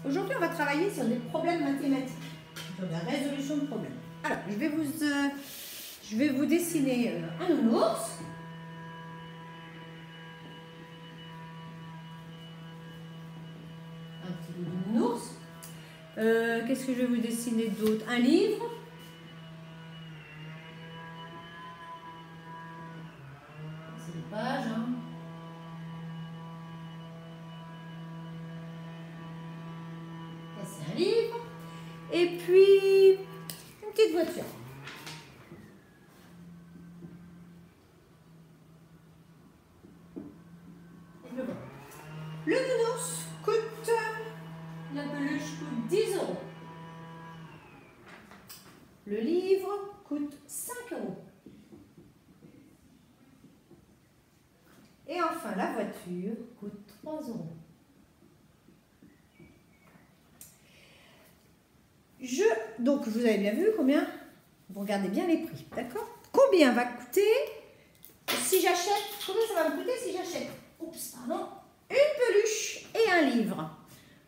Aujourd'hui, on va travailler sur des problèmes mathématiques, sur la résolution de problèmes. Alors, je vais vous dessiner un nounours. Un petit bout de nounours. Qu'est-ce que je vais vous dessiner d'autre? Un livre. C'est les pages, hein. Ça, c'est un livre. Et puis, une petite voiture. Et le voilà. Le nounours coûte, la peluche coûte 10 €. Le livre coûte 5 €. Et enfin, la voiture coûte 3 €. Donc, vous avez bien vu combien? Vous regardez bien les prix, d'accord? Combien va coûter si j'achète? Combien ça va me coûter si j'achète? Oups, pardon. Une peluche et un livre.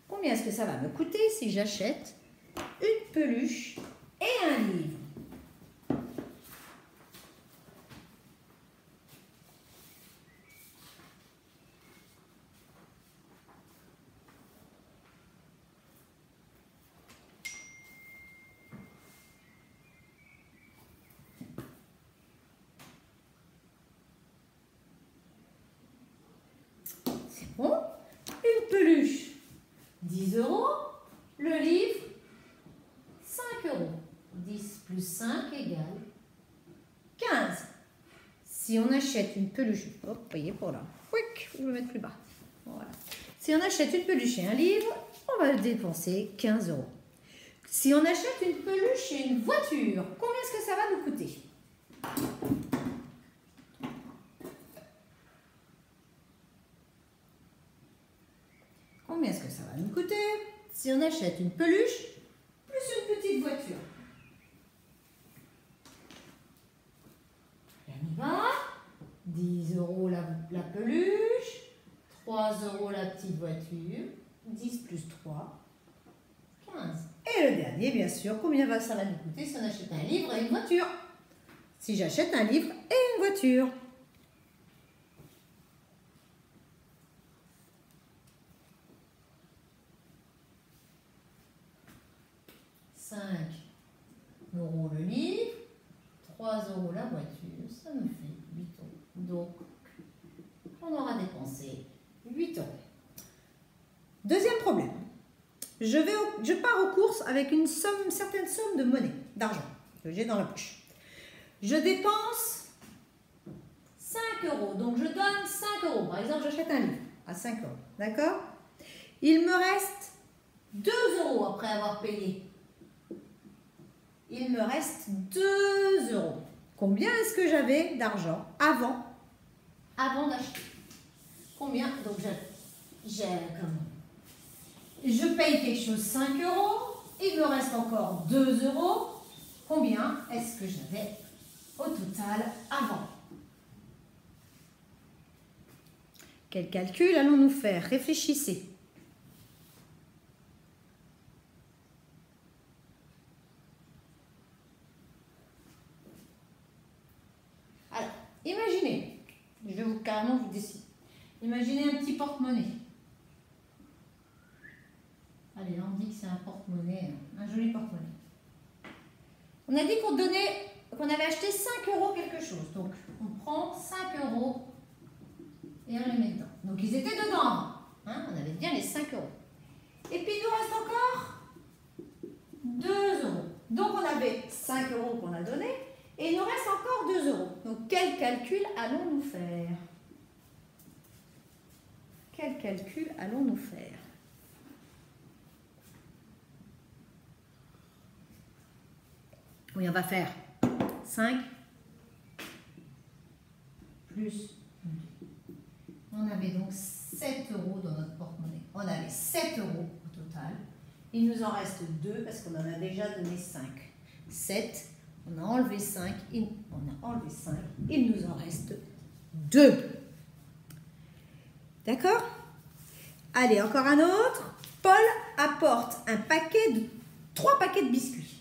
Combien est-ce que ça va me coûter si j'achète une peluche et un livre? Bon, une peluche, 10 €. Le livre, 5 €. 10 plus 5 égale 15. Si on achète une peluche, hop, voyez pour là. Quick, je vais me mettre plus bas. Voilà. Si on achète une peluche et un livre, on va dépenser 15 €. Si on achète une peluche et une voiture, combien est-ce que ça va nous coûter? Combien est-ce que ça va nous coûter si on achète une peluche plus une petite voiture? On y va. 10 € la peluche, 3 € la petite voiture, 10 plus 3, 15. Et le dernier, bien sûr, combien ça va nous coûter si on achète un livre et une voiture? Si j'achète un livre et une voiture. 5 € le livre, 3 € la voiture, ça nous fait 8 €. Donc, on aura dépensé 8 €. Deuxième problème. Je pars aux courses avec une certaine somme de monnaie, d'argent, que j'ai dans la poche. Je dépense 5 €. Donc, je donne 5 €. Par exemple, j'achète un livre à 5 €. D'accord? Il me reste 2 € après avoir payé. Il me reste 2 €. Combien est-ce que j'avais d'argent avant d'acheter? Combien? Donc, je paye quelque chose 5 €. Il me reste encore 2 €. Combien est-ce que j'avais au total avant? Quel calcul allons-nous faire? Réfléchissez. Imaginez, je vais carrément vous dessiner. Imaginez un petit porte-monnaie. Allez, on dit que c'est un porte-monnaie, un joli porte-monnaie. On a dit qu'on avait acheté 5 € quelque chose. Donc, on prend 5 € et on les met dedans. Donc, ils étaient dedans avant. Hein, on avait bien les 5 €. Et puis, il nous reste encore 2 €. Donc, on avait 5 € qu'on a donné. Et il nous reste encore 2 €. Donc, quel calcul allons-nous faire? Quel calcul allons-nous faire? Oui, on va faire 5 plus 2. On avait donc 7 € dans notre porte-monnaie. On avait 7 € au total. Il nous en reste 2 parce qu'on en a déjà donné 5. 7. On a enlevé 5, il nous en reste 2. D'accord? Allez, encore un autre. Paul apporte un paquet de 3 paquets de biscuits.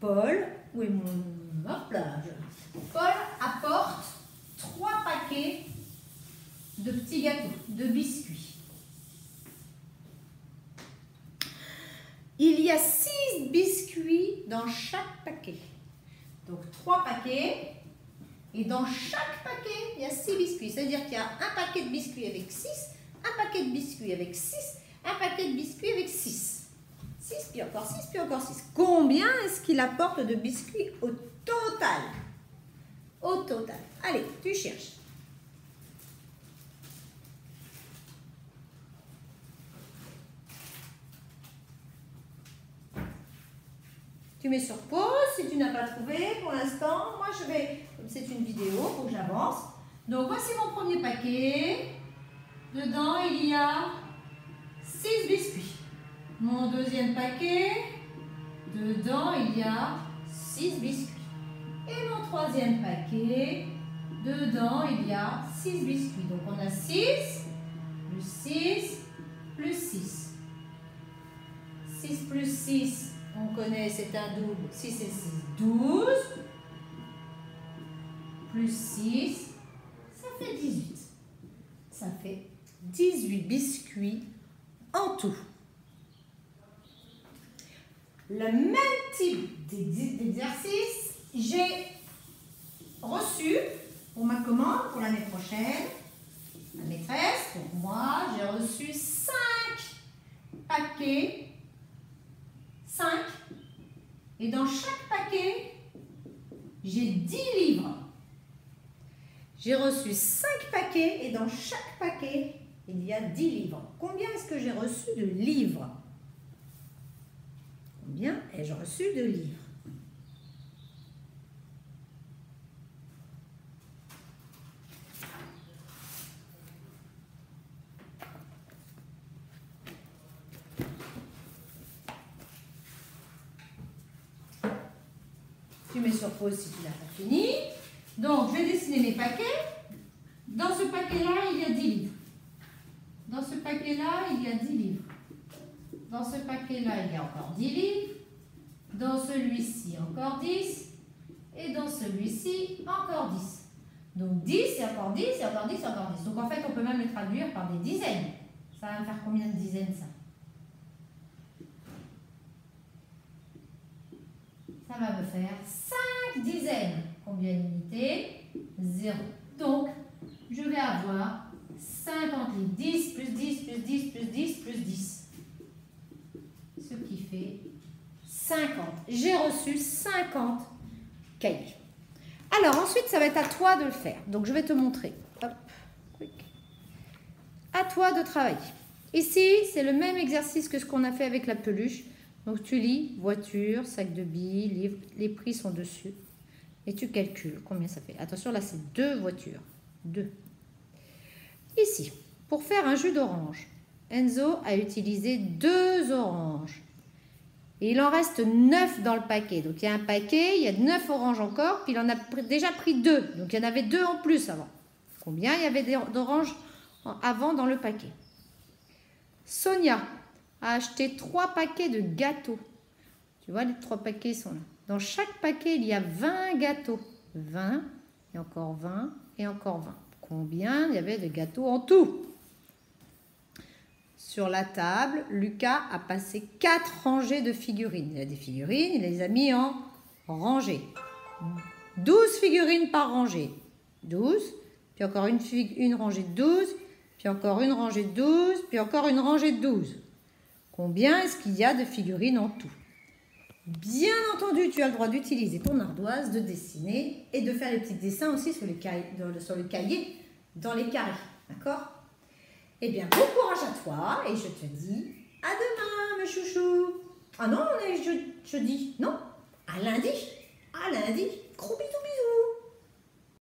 Paul, où est mon... Hop là, Paul apporte 3 paquets de petits gâteaux, de biscuits. Il y a 6 biscuits dans chaque paquet. Donc 3 paquets. Et dans chaque paquet, il y a 6 biscuits. C'est-à-dire qu'il y a un paquet de biscuits avec 6, un paquet de biscuits avec 6, un paquet de biscuits avec 6. 6, puis encore 6, puis encore 6. Combien est-ce qu'il apporte de biscuits au total? Au total. Allez, tu cherches. Tu mets sur pause si tu n'as pas trouvé pour l'instant. Moi, je vais, comme c'est une vidéo, il faut que j'avance. Donc, voici mon premier paquet. Dedans, il y a 6 biscuits. Mon deuxième paquet. Dedans, il y a 6 biscuits. Et mon troisième paquet. Dedans, il y a 6 biscuits. Donc, on a 6, plus 6, plus 6. 6 plus 6. On connaît, c'est un double. 6 et 6, 12. Plus 6, ça fait 18. Ça fait 18 biscuits en tout. Le même type d'exercice, j'ai reçu pour ma commande pour l'année prochaine, ma maîtresse, pour moi, j'ai reçu 5 paquets. 5. Et dans chaque paquet, j'ai 10 livres. J'ai reçu 5 paquets et dans chaque paquet, il y a 10 livres. Combien est-ce que j'ai reçu de livres? Combien ai-je reçu de livres? Tu mets sur pause si tu n'as pas fini. Donc, je vais dessiner mes paquets. Dans ce paquet-là, il y a 10 livres. Dans ce paquet-là, il y a 10 livres. Dans ce paquet-là, il y a encore 10 livres. Dans celui-ci, encore 10. Et dans celui-ci, encore 10. Donc, 10, et encore 10, et encore 10, et encore 10. Donc, en fait, on peut même le traduire par des dizaines. Ça va me faire combien de dizaines, ça? Ça va me faire 5 dizaines. Combien d'unités? 0. Donc, je vais avoir 50 livres. 10 plus 10 plus 10 plus 10 plus 10. Ce qui fait 50. J'ai reçu 50 cahiers. Alors, ensuite, ça va être à toi de le faire. Donc, je vais te montrer. Hop. À toi de travailler. Ici, c'est le même exercice que ce qu'on a fait avec la peluche. Donc, tu lis voiture, sac de billes, livre, les prix sont dessus. Et tu calcules combien ça fait. Attention, là, c'est 2 voitures. 2. Ici, pour faire un jus d'orange, Enzo a utilisé 2 oranges. Et il en reste 9 dans le paquet. Donc, il y a un paquet, il y a 9 oranges encore, puis il en a déjà pris 2. Donc, il y en avait 2 en plus avant. Combien il y avait d'oranges avant dans le paquet? Sonia a acheté 3 paquets de gâteaux. Tu vois, les 3 paquets sont là. Dans chaque paquet, il y a 20 gâteaux. 20, et encore 20, et encore 20. Combien il y avait de gâteaux en tout? Sur la table, Lucas a passé 4 rangées de figurines. Il a des figurines, il les a mis en rangées. 12 figurines par rangée. 12, puis encore une rangée de 12, puis encore une rangée de 12, puis encore une rangée de 12. Combien est-ce qu'il y a de figurines en tout? Bien entendu, tu as le droit d'utiliser ton ardoise, de dessiner et de faire les petits dessins aussi sur le cahier, dans les carrés. D'accord? Eh bien, bon courage à toi et je te dis à demain, mes chouchous. Ah non, on est jeudi. Non, à lundi. À lundi. Gros bisous.